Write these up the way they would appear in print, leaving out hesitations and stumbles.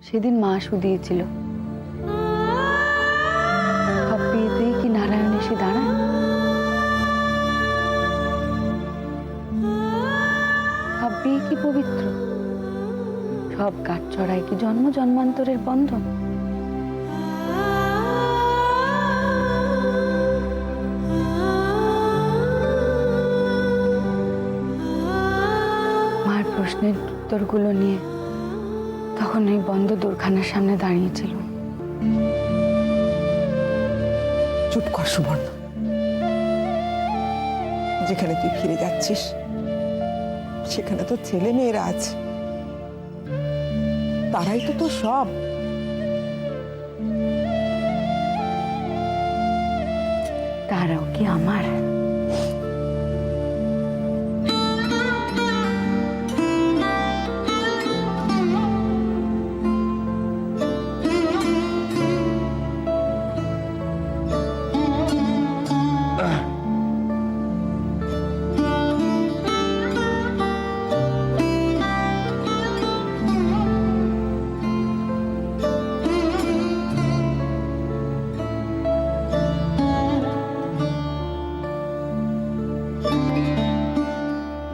সেদিন মা শুধিয়েছিল, সব বিয়েতেই কি নারায়ণ এসে দাঁড়ায়? সব বিয়ে কি পবিত্র? সব কাঠচড়াই কি জন্ম জন্মান্তরের বন্ধন? মার প্রশ্নের উত্তরগুলো নিয়ে তখন ওই বন্ধ দোরখানার সামনে দাঁড়িয়েছিল। চুপ কর সুবর্ণ। যেখানে তুই ফিরে যাচ্ছিস সেখানে তো ছেলে মেয়েরা আছে, তারাই তো তোর সব। তারাও কি আমার?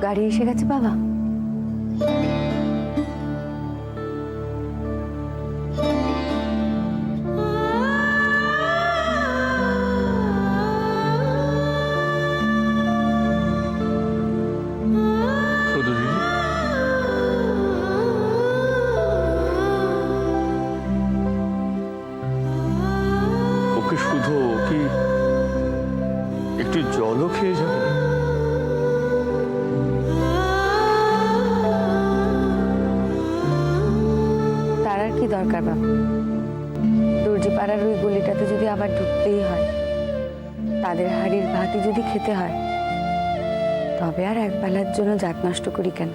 গাড়ি এসে গেছে বাবা। শুধু দিদি, ওকে শুধু কি একটু জলও খেয়ে যাবে? তার আর কি দরকার বাবা? দর্জি পাড়ার ওই গলিটাতে যদি আবার ঢুকতেই হয়, তাদের হাড়ির ভাতই যদি খেতে হয়, তবে আর এক বেলার জন্য জাত নষ্ট করি কেন?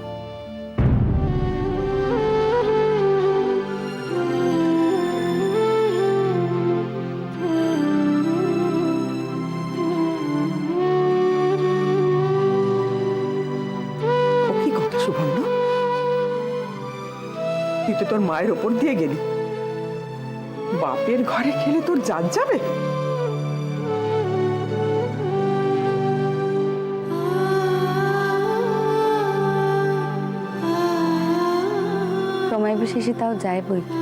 ও কি কথা সুবর্ণ? তুই তো তোর মায়ের ওপর দিয়ে গেলি। বাপের ঘরে খেলে তোর জাত যাবে? সময় বিশেষে তাও যায় বই কি।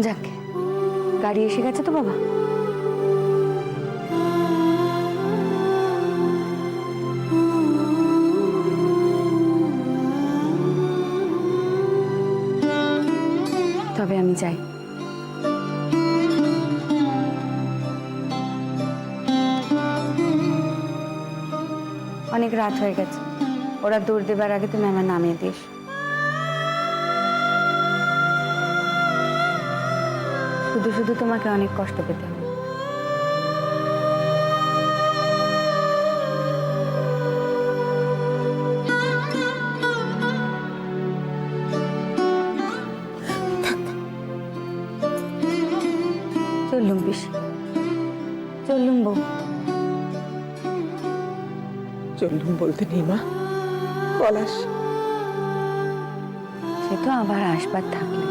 যাক, গাড়ি এসে গেছে তো বাবা। তবে আমি যাই। অনেক রাত হয়ে গেছে, ওরা দৌড় দেবার আগে তুমি আমার নামিয়ে দিস। শুধু শুধু তোমাকে অনেক কষ্ট পেতে হবে। চললুম পিসি, চললুম বউ। চললুম বলতে নেই মা, পলাশ। সে তো আবার আসবার থাকলে।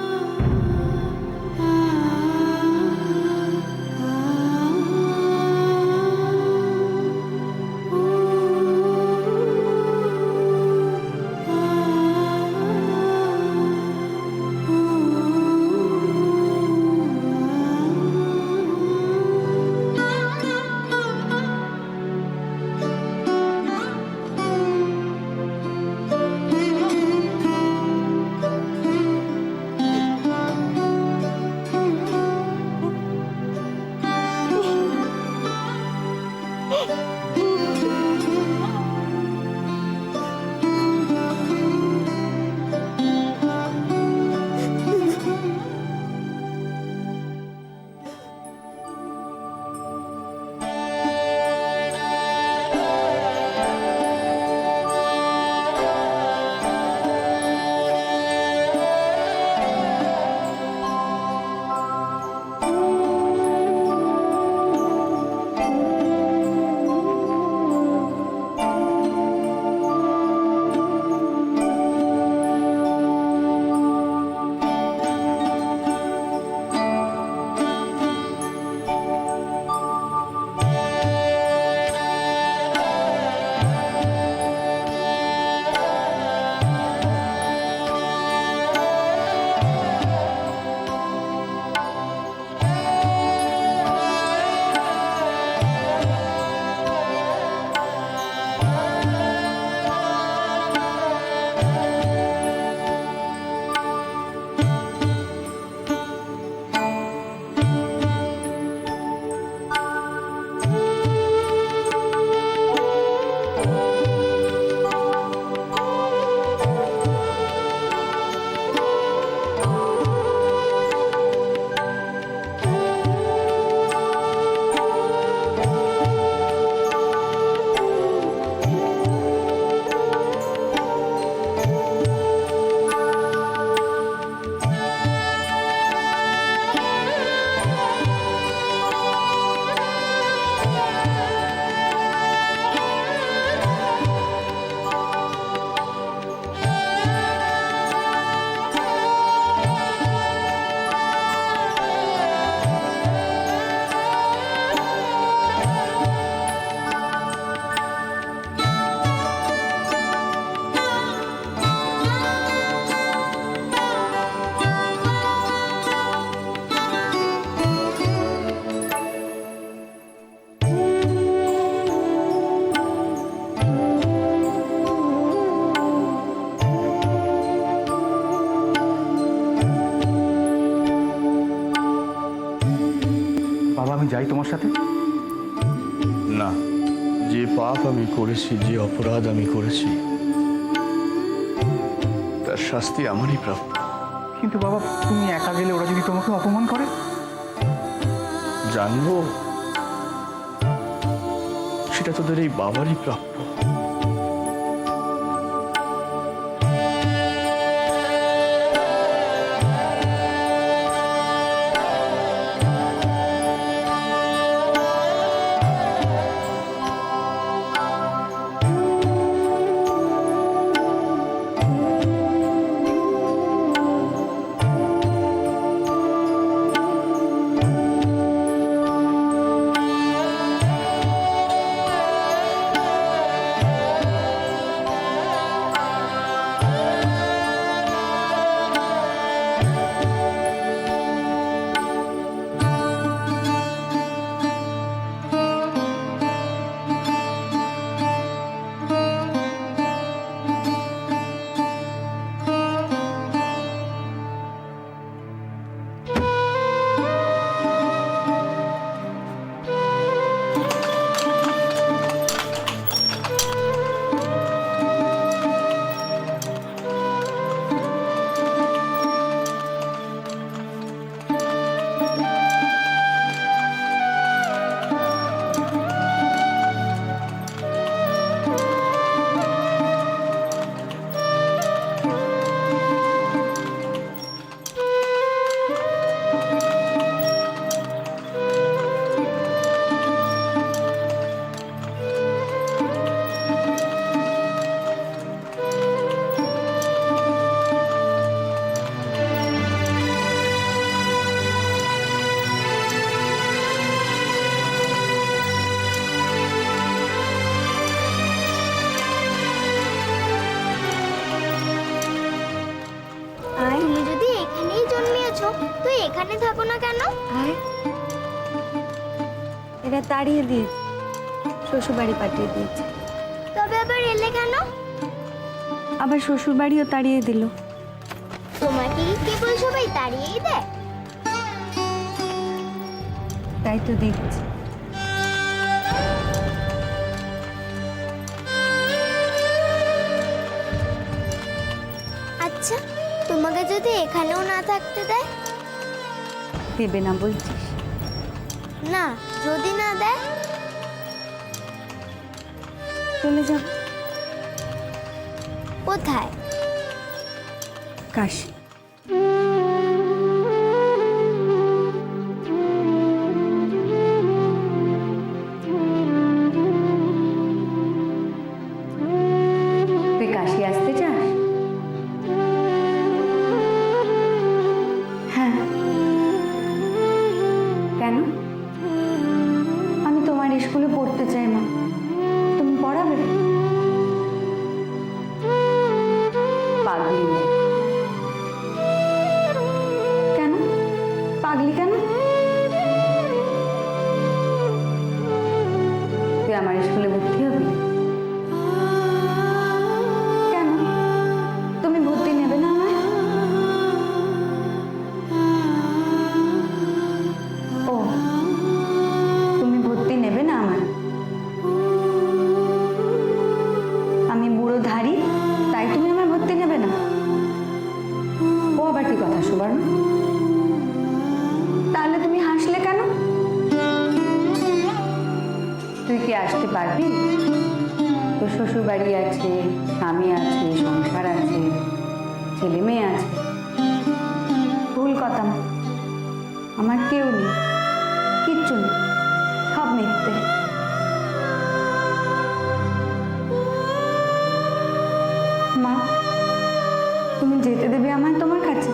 যাই তোমার সাথে? না, যে পাপ আমি করেছি, যে অপরাধ আমি করেছি, তার শাস্তি আমারই প্রাপ্য। কিন্তু বাবা, তুমি একা গেলে ওরা যদি তোমাকে অপমান করে? জানবো, সেটা তোদের এই বাবারই প্রাপ্য। তুমি যদি এখানেই জন্মিয়েছো তো এখানে থাকো না কেন? আয়, এরা তাড়িয়ে দিয়েছে, শ্বশুর বাড়ি পাঠিয়ে দিয়েছে। তবে আবার এলে কেন? আবার শ্বশুর বাড়িও তাড়িয়ে দিল। তোমাকে কি কেবল সবাই তাড়িয়েই দেয়? তাই তো দেখছি। আচ্ছা, তোমাকে যদি এখানেও না থাকতে দেয়? দেবে না বলছিস? না, যদি না দেয়? চলে যাব। কোথায়? কাশি। তুই কাশি আসতে চাস? হ্যাঁ। কেন? আমি তোমার স্কুলে পড়তে চাই মা, তুমি পড়াবে? পাগলি মেয়ে। কেন পাগলি কেন? তুই আমার স্কুলে ভর্তি হবি? কেন তুমি ভর্তি নেবে না আমায়? ও, তুমি ভর্তি নেবে না আমায়? আমি বুড়ো ধারি, তাই তুমি আমার ভর্তি নেবে না? ও আবার কি কথা সুবর্ণ? তাহলে তুমি হাসলে কেন? তুই কি আসতে পারবি? তোর শ্বশুর বাড়ি আছে, স্বামী আছে, সংসার আছে, ছেলে মেয়ে আছে। ভুল কথা মা, আমার কেউ নেই, কিচ্ছু নেই, সব মিথ্যে। মা, তুমি যেতে দেবে আমায় তোমার কাছে?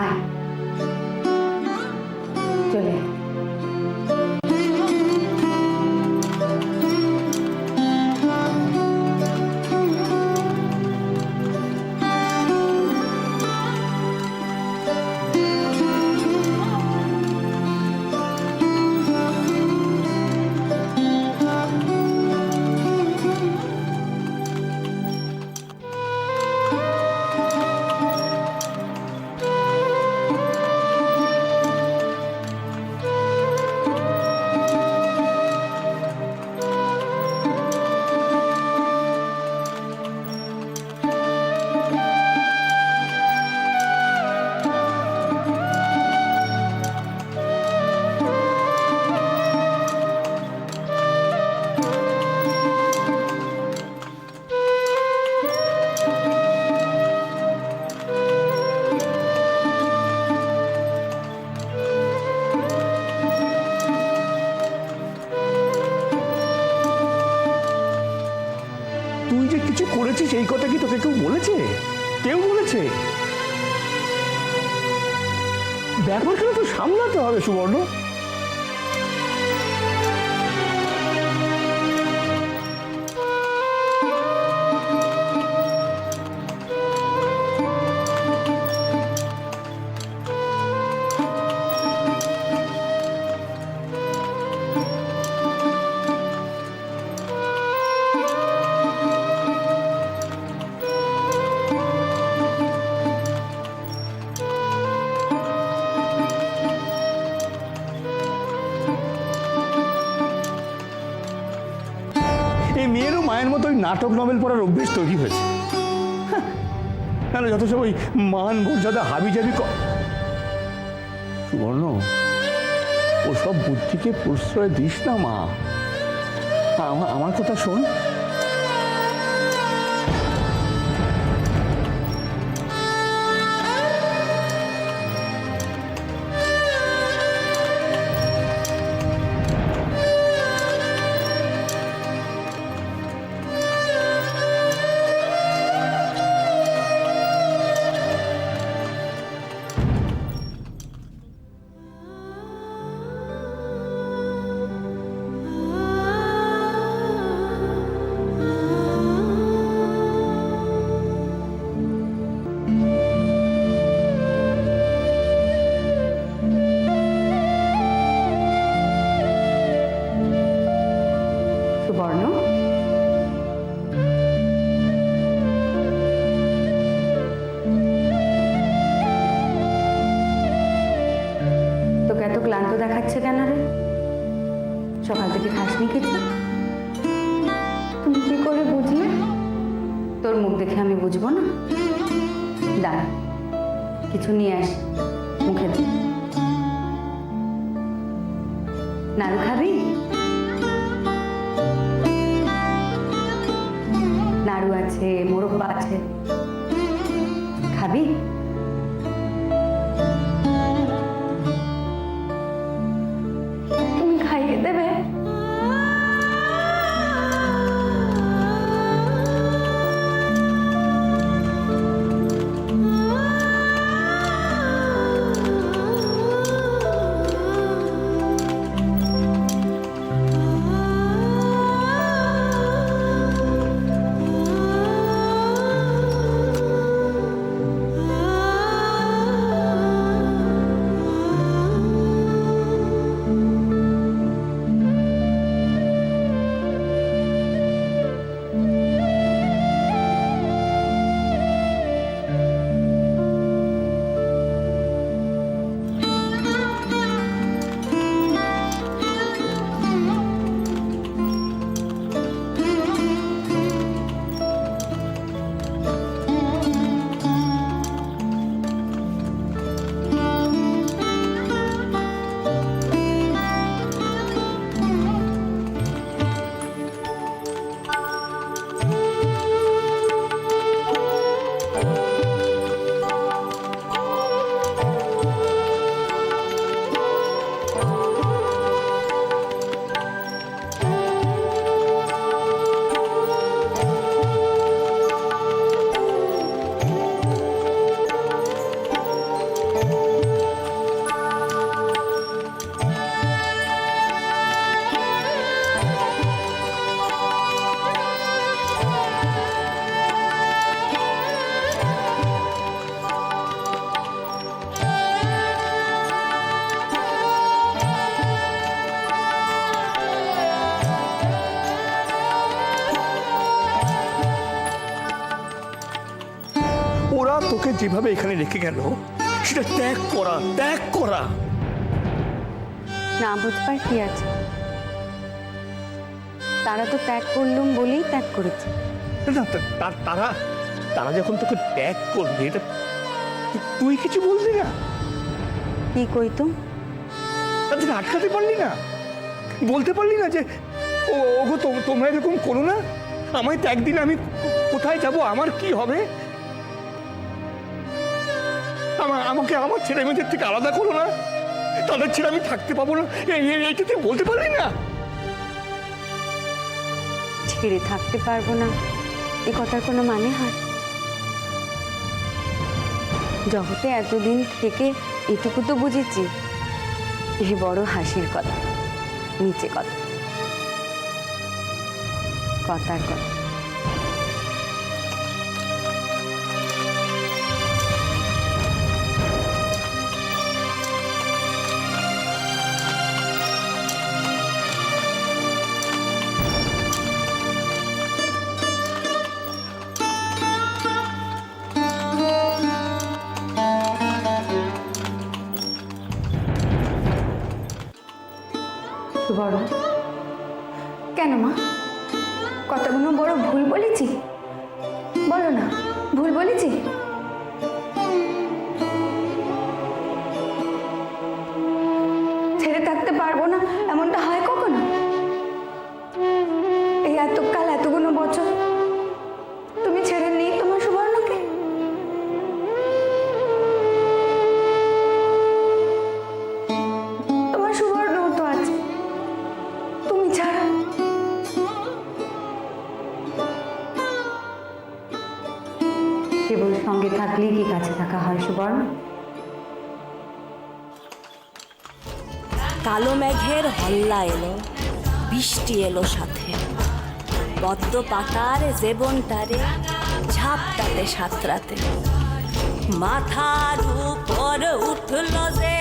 আয়, চলে আয়। তুই যে কিছু করেছিস এই কথা কি তোকে কেউ বলেছে? কেউ বলেছে? ব্যাপারটা তো সামলাতে হবে সুবর্ণ। এই মেয়েরও মায়ের মতো ওই নাটক নভেল পড়ার অভ্যেস তৈরি হয়েছে। যত সব ওই মান মর্যাদা হাবিজাবি সুবর্ণ, ওসব বুদ্ধিকে প্রশ্রয় দিস না মা। আমার কথা শোন। সুবর্ণ, তোকে এত ক্লান্ত দেখাচ্ছে কেন রে? সকাল থেকে খাসনি কিছু? তুমি কি করে বুঝলে? তোর মুখ দেখে আমি বুঝবো না? দাঁড়া, কিছু নিয়ে আসি, মুখে দে। নাড়ু খাবি? নাড়ু আছে, মোরব্বা আছে, খাবি? তুমি খাইয়ে দেবে? ওরা তোকে যেভাবে এখানে রেখে গেল সেটা ত্যাগ করা, ত্যাগ করা। না বুঝবার কি আছে? তারা তো ত্যাগ করলুম বলেই ত্যাগ করেছে। না, তারা তারা যখন তোকে ত্যাগ করবে এটা তুই কিছু বললি না? কি কইতুম? তাদেরকে আটকাতে পারলি না? বলতে পারলি না যে ওগো তোমরা এরকম করো না, আমায় ত্যাগ দিলে আমি কোথায় যাব, আমার কি হবে? আমাকে আমার ছেলে মেয়েদের থেকে আলাদা করো না, তাদের ছেড়ে আমি থাকতে পাবো না, এইটা তুই বলতে পারলি না? ছেড়ে থাকতে পারবো না এ কথার কোনো মানে হয়? জগতে এতদিন থেকে এটুকু তো বুঝেছি, এই বড় হাসির কথা, নিচে কথা, কথার কথা। বড় কেন মা, কতগুলো বড় ভুল বলেছি? বলো না, ভুল বলেছি? ছেড়ে থাকতে পারবো না এমনটা হয় কখনো? এই এতকাল এতগুলো বছর তুমি ছেড়ে নেই তোমার সুবর্ণকে? তোমার সুবর্ণ তো আছে, তুমি ছাড়া। কেবল সঙ্গে থাকলেই কি কাছে থাকা হয় সুবর্ণ? কালো মেঘের হল্লা এলো, বৃষ্টি এলো সাথে, পদ্ম পাতার জীবনটারে ঝাপটাতে সাঁতরাতে, মাথার উপর উঠল যে